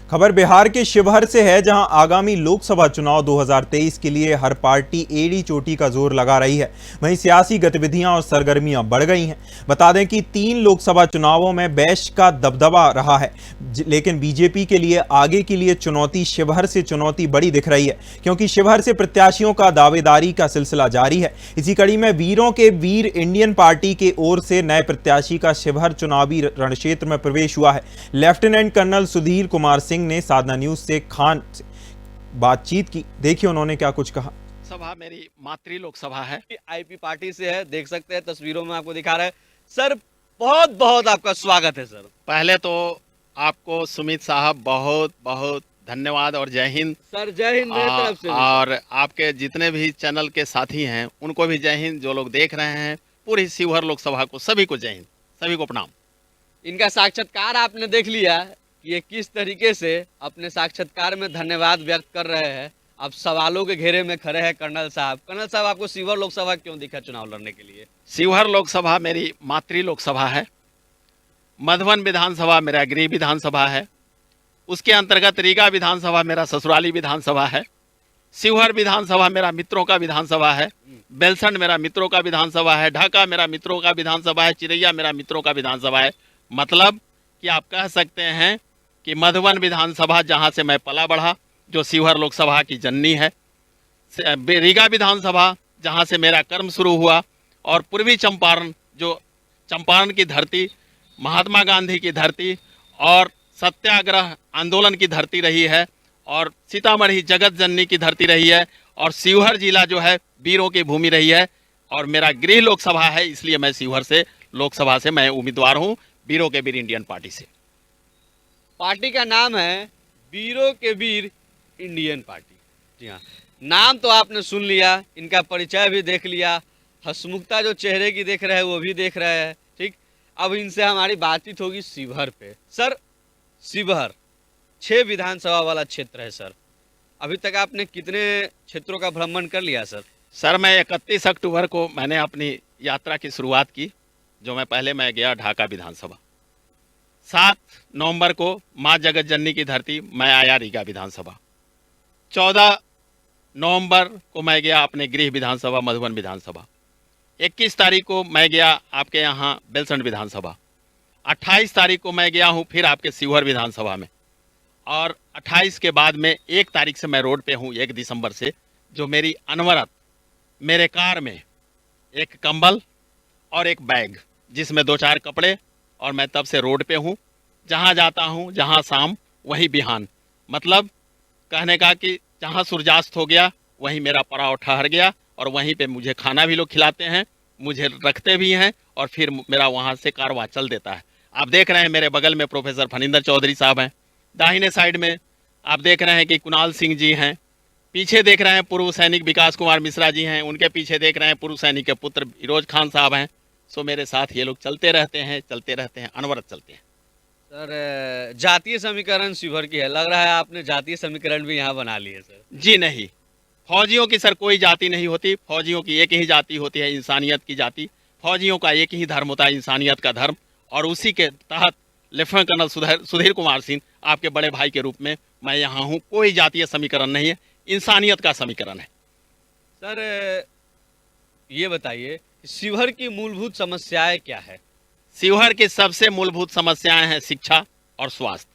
खबर बिहार के शिवहर से है, जहां आगामी लोकसभा चुनाव 2023 के लिए हर पार्टी एड़ी चोटी का जोर लगा रही है। वहीं सियासी गतिविधियां और सरगर्मियां बढ़ गई हैं। बता दें कि 3 लोकसभा चुनावों में बैश का दबदबा रहा है, लेकिन बीजेपी के लिए आगे के लिए चुनौती शिवहर से चुनौती बड़ी दिख रही है, क्योंकि शिवहर से प्रत्याशियों का दावेदारी का सिलसिला जारी है। इसी कड़ी में वीरों के वीर इंडियन पार्टी की ओर से नए प्रत्याशी का शिवहर चुनावी रणक्षेत्र में प्रवेश हुआ है। लेफ्टिनेंट कर्नल सुधीर कुमार सिंह ने साधना न्यूज से खान से बातचीत की। देखिए उन्होंने क्या कुछ कहा। सभा मेरी मातृ लोकसभा है। आईपी पार्टी से है, देख सकते हैं तस्वीरों में आपको दिखा रहा है। सर बहुत बहुत आपका स्वागत है। सर पहले तो आपको सुमित साहब बहुत बहुत धन्यवाद और जय हिंद। सर जय हिंद मेरी तरफ से। और आपके जितने भी चैनल के साथी हैं उनको भी जय हिंद। जो लोग देख रहे हैं पूरी शिवहर लोकसभा को सभी को जय हिंद, सभी को प्रणाम। इनका साक्षात्कार आपने देख लिया कि ये किस तरीके से अपने साक्षात्कार में धन्यवाद व्यक्त कर रहे हैं। अब सवालों के घेरे में खड़े हैं कर्नल साहब। कर्नल साहब, आपको शिवहर लोकसभा क्यों दिखा चुनाव लड़ने के लिए? शिवहर लोकसभा मेरी मातृ लोकसभा है। मधुबन विधानसभा मेरा गृह विधानसभा है। उसके अंतर्गत रीगा विधानसभा मेरा ससुराली विधानसभा है। शिवहर विधानसभा मेरा मित्रों का विधानसभा है। बेलसंड मेरा मित्रों का विधानसभा है। ढाका मेरा मित्रों का विधानसभा है। चिरैया मेरा मित्रों का विधानसभा है। मतलब कि आप कह सकते हैं कि मधुबन विधानसभा जहां से मैं पला बढ़ा, जो शिवहर लोकसभा की जननी है। रीगा विधानसभा जहां से मेरा कर्म शुरू हुआ, और पूर्वी चंपारण जो चंपारण की धरती, महात्मा गांधी की धरती और सत्याग्रह आंदोलन की धरती रही है, और सीतामढ़ी जगत जननी की धरती रही है, और शिवहर जिला जो है वीरों की भूमि रही है। और मेरा गृह लोकसभा है, इसलिए मैं शिवहर से लोकसभा से मैं उम्मीदवार हूँ, वीरों के वीर इंडियन पार्टी से। पार्टी का नाम है वीरों के वीर इंडियन पार्टी। जी हाँ, नाम तो आपने सुन लिया, इनका परिचय भी देख लिया, हंसमुखता जो चेहरे की देख रहे हैं वो भी देख रहे हैं। ठीक, अब इनसे हमारी बातचीत होगी शिवहर पे। सर, शिवहर 6 विधानसभा वाला क्षेत्र है। सर, अभी तक आपने कितने क्षेत्रों का भ्रमण कर लिया? सर मैं 31 अक्टूबर को मैंने अपनी यात्रा की शुरुआत की, जो मैं गया ढाका विधानसभा। 7 नवंबर को माँ जगत जननी की धरती मैं आया रीगा विधानसभा। 14 नवंबर को मैं गया अपने गृह विधानसभा मधुबन विधानसभा। 21 तारीख को मैं गया आपके यहाँ बेलसंड विधानसभा। 28 तारीख को मैं गया हूँ फिर आपके शिवहर विधानसभा में, और 28 के बाद में 1 तारीख से मैं रोड पे हूँ, 1 दिसंबर से, जो मेरी अनवरत मेरे कार में एक कंबल और एक बैग जिसमें 2-4 कपड़े, और मैं तब से रोड पे हूँ। जहाँ जाता हूँ, जहाँ शाम वहीं बिहान। मतलब कहने का कि जहाँ सूर्यास्त हो गया वहीं मेरा पड़ाव ठहर गया, और वहीं पे मुझे खाना भी लोग खिलाते हैं, मुझे रखते भी हैं, और फिर मेरा वहाँ से कारवां चल देता है। आप देख रहे हैं मेरे बगल में प्रोफेसर फनिंदर चौधरी साहब हैं। दाहिने साइड में आप देख रहे हैं कि कुणाल सिंह जी हैं। पीछे देख रहे हैं पूर्व सैनिक विकास कुमार मिश्रा जी हैं। उनके पीछे देख रहे हैं पूर्व सैनिक के पुत्र फिरोज खान साहब हैं। सो मेरे साथ ये लोग चलते रहते हैं, अनवरत चलते हैं। सर, जातीय समीकरण शिवहर की है, लग रहा है आपने जातीय समीकरण भी यहाँ बना लिए? सर जी नहीं, फौजियों की सर कोई जाति नहीं होती। फौजियों की एक ही जाति होती है, इंसानियत की जाति। फौजियों का एक ही धर्म होता है, इंसानियत का धर्म, और उसी के तहत लेफ्टिनेंट कर्नल सुधीर कुमार सिंह आपके बड़े भाई के रूप में मैं यहाँ हूँ। कोई जातीय समीकरण नहीं है, इंसानियत का समीकरण है। सर, ये बताइए शिवहर की मूलभूत समस्याएं क्या है? शिवहर की सबसे मूलभूत समस्याएं हैं शिक्षा और स्वास्थ्य,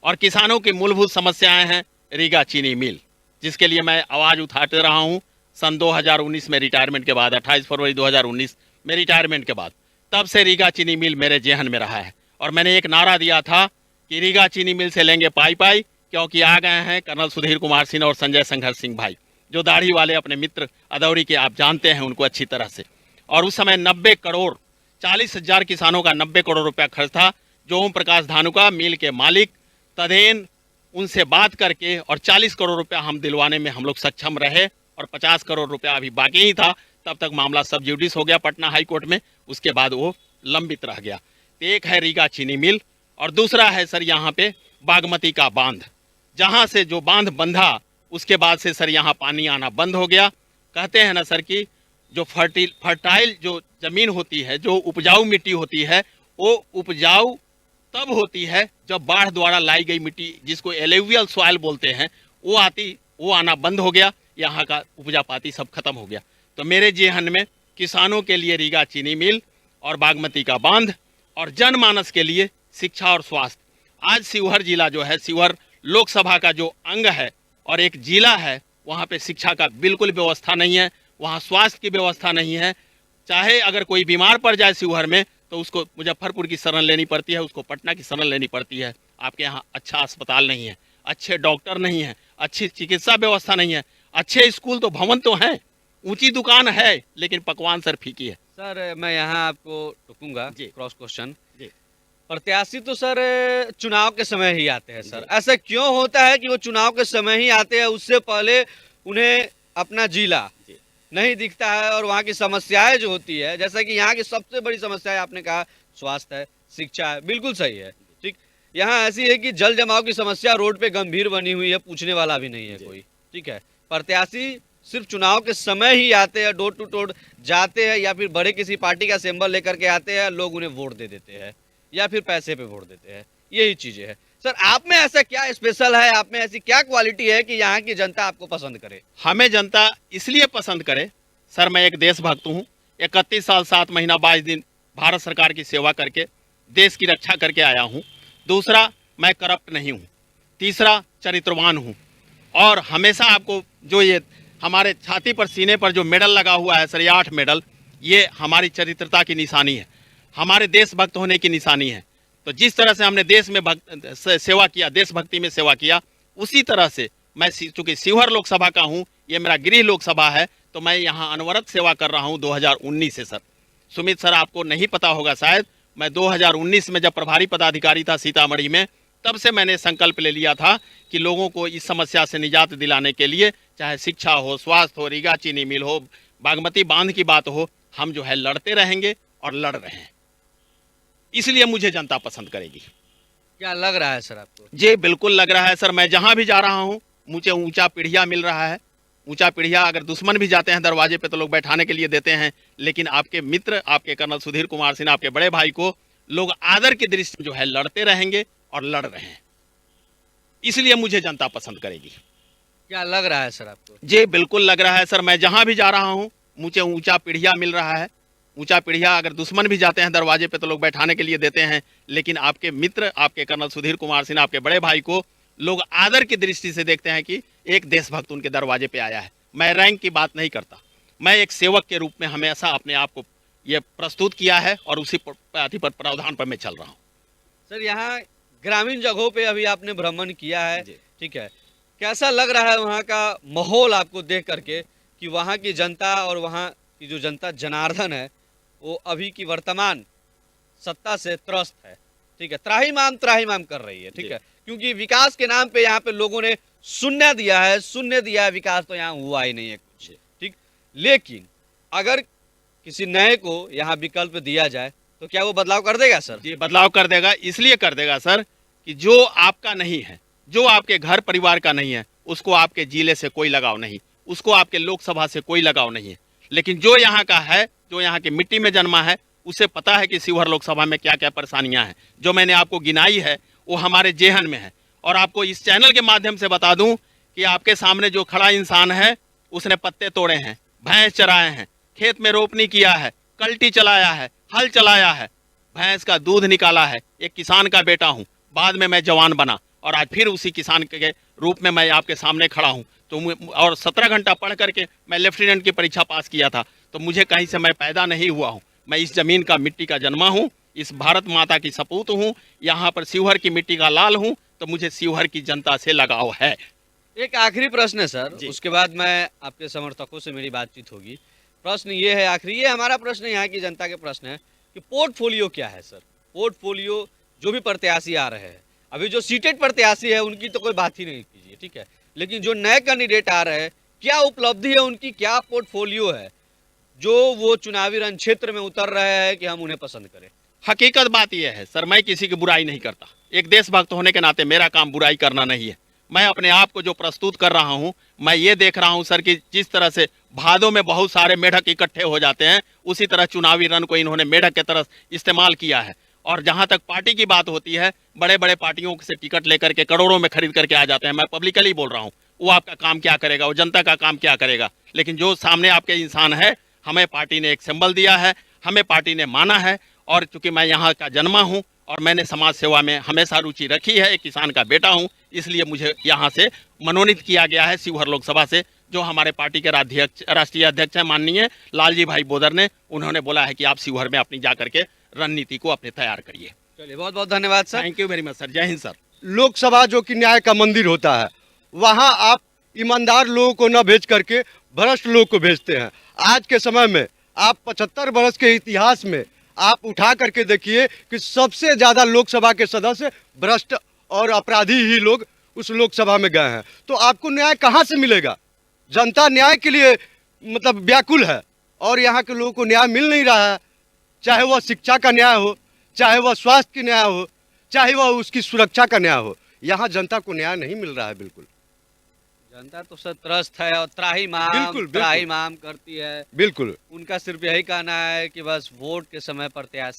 और किसानों की मूलभूत समस्याएं हैं रीगा चीनी मिल, जिसके लिए मैं आवाज़ उठाते रहा हूं। सन 2019 में रिटायरमेंट के बाद, 28 फरवरी 2019 में रिटायरमेंट के बाद, तब से रीगा चीनी मिल मेरे जेहन में रहा है। और मैंने एक नारा दिया था कि रीगा चीनी मिल से लेंगे पाई पाई, क्योंकि आ गए हैं कर्नल सुधीर कुमार सिंह और संजय संघर्ष सिंह भाई, जो दाढ़ी वाले अपने मित्र अदौरी के, आप जानते हैं उनको अच्छी तरह से। और उस समय 90 करोड़ 40,000 किसानों का 90 करोड़ रुपया खर्च था, जो ओम प्रकाश धानुका मिल के मालिक तदेन उनसे बात करके, और 40 करोड़ रुपया हम दिलवाने में हम लोग सक्षम रहे, और 50 करोड़ रुपया अभी बाकी ही था। तब तक मामला सब जुडिस हो गया पटना हाई कोर्ट में, उसके बाद वो लंबित रह गया। तो एक है रीगा चीनी मिल, और दूसरा है सर यहाँ पे बागमती का बांध, जहाँ से जो बांध बंधा उसके बाद से सर यहाँ पानी आना बंद हो गया। कहते हैं ना सर कि जो फर्टाइल जो ज़मीन होती है, जो उपजाऊ मिट्टी होती है, वो उपजाऊ तब होती है जब बाढ़ द्वारा लाई गई मिट्टी, जिसको एलुवियल सॉइल बोलते हैं, वो आना बंद हो गया, यहाँ का उपजा पाती सब खत्म हो गया। तो मेरे जेहन में किसानों के लिए रीगा चीनी मिल और बागमती का बांध, और जनमानस के लिए शिक्षा और स्वास्थ्य। आज शिवहर जिला जो है, शिवहर लोकसभा का जो अंग है और एक जिला है, वहाँ पे शिक्षा का बिल्कुल व्यवस्था नहीं है, वहाँ स्वास्थ्य की व्यवस्था नहीं है। चाहे अगर कोई बीमार पड़ जाए शिवहर में तो उसको मुजफ्फरपुर की शरण लेनी पड़ती है, उसको पटना की शरण लेनी पड़ती है। आपके यहाँ अच्छा अस्पताल नहीं है, अच्छे डॉक्टर नहीं है, अच्छी चिकित्सा व्यवस्था नहीं है, अच्छे स्कूल तो भवन तो हैं, ऊंची दुकान है, लेकिन पकवान सर फीकी है। सर मैं यहाँ आपको टोकूंगा, जी। Cross question. जी। प्रत्याशी तो सर चुनाव के समय ही आते हैं सर, ऐसा क्यों होता है कि वो चुनाव के समय ही आते हैं, उससे पहले उन्हें अपना जिला जी। नहीं दिखता है और वहाँ की समस्याएं जो होती है, जैसा कि यहाँ की सबसे बड़ी समस्या है, आपने कहा स्वास्थ्य है, शिक्षा है, बिल्कुल सही है, ठीक। यहाँ ऐसी है कि जल जमाव की समस्या रोड पे गंभीर बनी हुई है, पूछने वाला भी नहीं है कोई, ठीक है। प्रत्याशी सिर्फ चुनाव के समय ही आते हैं, डोर टू डोर जाते हैं, या फिर बड़े किसी पार्टी का सिंबल लेकर के आते हैं, लोग उन्हें वोट दे देते हैं या फिर पैसे पे वोट देते हैं, यही चीजें है। सर आप में ऐसा क्या स्पेशल है, आप में ऐसी क्या क्वालिटी है कि यहाँ की जनता आपको पसंद करे? हमें जनता इसलिए पसंद करे सर, मैं एक देशभक्त हूँ, 31 साल 7 महीना 22 दिन भारत सरकार की सेवा करके देश की रक्षा करके आया हूँ। दूसरा, मैं करप्ट नहीं हूँ। तीसरा, चरित्रवान हूँ। और हमेशा आपको जो ये हमारे छाती पर, सीने पर जो मेडल लगा हुआ है सर, ये 8 मेडल, ये हमारी चरित्रता की निशानी है, हमारे देशभक्त होने की निशानी है। तो जिस तरह से हमने देश में सेवा किया, देशभक्ति में सेवा किया, उसी तरह से मैं, चूंकि शिवहर लोकसभा का हूँ, ये मेरा गृह लोकसभा है, तो मैं यहाँ अनवरत सेवा कर रहा हूँ 2019 से सर। सुमित सर, आपको नहीं पता होगा शायद, मैं 2019 में जब प्रभारी पदाधिकारी था सीतामढ़ी में, तब से मैंने संकल्प ले लिया था कि लोगों को इस समस्या से निजात दिलाने के लिए, चाहे शिक्षा हो, स्वास्थ्य हो, रीगा चीनी मिल हो, बागमती बांध की बात हो, हम जो है लड़ते रहेंगे और लड़ रहे हैं। इसलिए मुझे जनता पसंद करेगी। क्या लग रहा है सर आपको? जी बिल्कुल लग रहा है सर, मैं जहां भी जा रहा हूं मुझे ऊंचा पीढ़िया मिल रहा है। ऊंचा पीढ़िया, अगर दुश्मन भी जाते हैं दरवाजे पे तो लोग बैठाने के लिए देते हैं, लेकिन आपके मित्र, आपके कर्नल सुधीर कुमार सिन्हा, आपके बड़े भाई को लोग आदर की दृष्टि से जो है लड़ते रहेंगे और लड़ रहे हैं। इसलिए मुझे जनता पसंद करेगी। क्या लग रहा है सर आपको? जी बिल्कुल लग रहा है सर, मैं जहां भी जा रहा हूं मुझे ऊंचा पीढ़िया मिल रहा है। ऊंचा पीढ़िया, अगर दुश्मन भी जाते हैं दरवाजे पे तो लोग बैठाने के लिए देते हैं, लेकिन आपके मित्र, आपके कर्नल सुधीर कुमार सिन्हा, आपके बड़े भाई को लोग आदर की दृष्टि से देखते हैं कि एक देशभक्त उनके दरवाजे पे आया है। मैं रैंक की बात नहीं करता, मैं एक सेवक के रूप में हमेशा अपने आप को ये प्रस्तुत किया है और उसी प्रावधान पर मैं चल रहा हूँ। सर यहाँ ग्रामीण जगहों पे अभी आपने भ्रमण किया है, जी। ठीक है, कैसा लग रहा है वहाँ का माहौल आपको देख करके कि वहाँ की जनता और वहाँ की जो जनता जनार्दन है वो अभी की वर्तमान सत्ता से त्रस्त है, ठीक है, त्राहिमाम कर रही है, ठीक जी। है, क्योंकि विकास के नाम पे यहाँ पे लोगों ने शून्य दिया है, विकास तो यहाँ हुआ ही नहीं है कुछ, ठीक। लेकिन अगर किसी नए को यहाँ विकल्प दिया जाए तो क्या वो बदलाव कर देगा सर? जी बदलाव कर देगा, इसलिए कर देगा सर कि जो आपका नहीं है, जो आपके घर परिवार का नहीं है, उसको आपके जिले से कोई लगाव नहीं, उसको आपके लोकसभा से कोई लगाव नहीं है। लेकिन जो यहाँ का है, जो यहाँ की मिट्टी में जन्मा है, उसे पता है कि शिवहर लोकसभा में क्या क्या परेशानियां हैं। जो मैंने आपको गिनाई है वो हमारे जेहन में है। और आपको इस चैनल के माध्यम से बता दूं कि आपके सामने जो खड़ा इंसान है, उसने पत्ते तोड़े हैं, भैंस चराए हैं, खेत में रोपनी किया है, कल्टी चलाया है, हल चलाया है, भैंस का दूध निकाला है। एक किसान का बेटा हूँ, बाद में मैं जवान बना और आज फिर उसी किसान के रूप में मैं आपके सामने खड़ा हूँ। तो और 17 घंटा पढ़ करके मैं लेफ्टिनेंट की परीक्षा पास किया था। तो मुझे कहीं से मैं पैदा नहीं हुआ हूँ, मैं इस जमीन का मिट्टी का जन्मा हूँ, इस भारत माता की सपूत हूँ, यहाँ पर शिवहर की मिट्टी का लाल हूँ। तो मुझे शिवहर की जनता से लगाव है। एक आखिरी प्रश्न है सर, उसके बाद मैं आपके समर्थकों से मेरी बातचीत होगी। प्रश्न ये है आखिरी, ये हमारा प्रश्न, यहाँ की जनता के प्रश्न है कि पोर्टफोलियो क्या है सर? पोर्टफोलियो जो भी प्रत्याशी आ रहे हैं, अभी जो सीटेड प्रत्याशी है उनकी तो कोई बात ही नहीं कीजिए, ठीक है, लेकिन जो नए कैंडिडेट आ रहे हैं, क्या उपलब्धि है उनकी, क्या पोर्टफोलियो है जो वो चुनावी रण क्षेत्र में उतर रहे हैं कि हम उन्हें पसंद करें? हकीकत बात यह है सर, मैं किसी की बुराई नहीं करता। एक देशभक्त होने के नाते मेरा काम बुराई करना नहीं है। मैं अपने आप को जो प्रस्तुत कर रहा हूं, मैं ये देख रहा हूं सर कि जिस तरह से भादों में बहुत सारे मेढक इकट्ठे हो जाते हैं, उसी तरह चुनावी रण को इन्होंने मेढक की तरह इस्तेमाल किया है। और जहां तक पार्टी की बात होती है, बड़े बड़े पार्टियों से टिकट लेकर के करोड़ों में खरीद करके आ जाते हैं। मैं पब्लिकली बोल रहा हूँ, वो आपका काम क्या करेगा, वो जनता का काम क्या करेगा। लेकिन जो सामने आपके इंसान है, हमें पार्टी ने एक सिंबल दिया है, हमें पार्टी ने माना है। और चूंकि मैं यहाँ का जन्मा हूँ और मैंने समाज सेवा में हमेशा रुचि रखी है, एक किसान का बेटा हूँ, इसलिए मुझे यहाँ से मनोनीत किया गया है शिवहर लोकसभा से। जो हमारे पार्टी के राष्ट्रीय अध्यक्ष हैं माननीय लालजी भाई बोदर ने, उन्होंने बोला है कि आप शिवहर में अपनी जा करके रणनीति को अपने तैयार करिए। चलिए, बहुत बहुत धन्यवाद sir. Thank you very much sir. जय हिंद सर। लोकसभा जो कि न्याय का मंदिर होता है, वहां आप ईमानदार लोगों को न भेज करके भ्रष्ट लोग को भेजते हैं। आज के समय में आप 75 वर्ष के इतिहास में आप उठा करके देखिए कि सबसे ज़्यादा लोकसभा के सदस्य भ्रष्ट और अपराधी ही लोग उस लोकसभा में गए हैं। तो आपको न्याय कहाँ से मिलेगा? जनता न्याय के लिए मतलब व्याकुल है और यहाँ के लोगों को न्याय मिल नहीं रहा है। चाहे वह शिक्षा का न्याय हो, चाहे वह स्वास्थ्य का न्याय हो, चाहे वह उसकी सुरक्षा का न्याय हो, यहाँ जनता को न्याय नहीं मिल रहा है। बिल्कुल जनता तो सर त्रस्त है और बिल्कुल। त्राही माम करती है। बिल्कुल उनका सिर्फ यही कहना है कि बस वोट के समय प्रत्याशी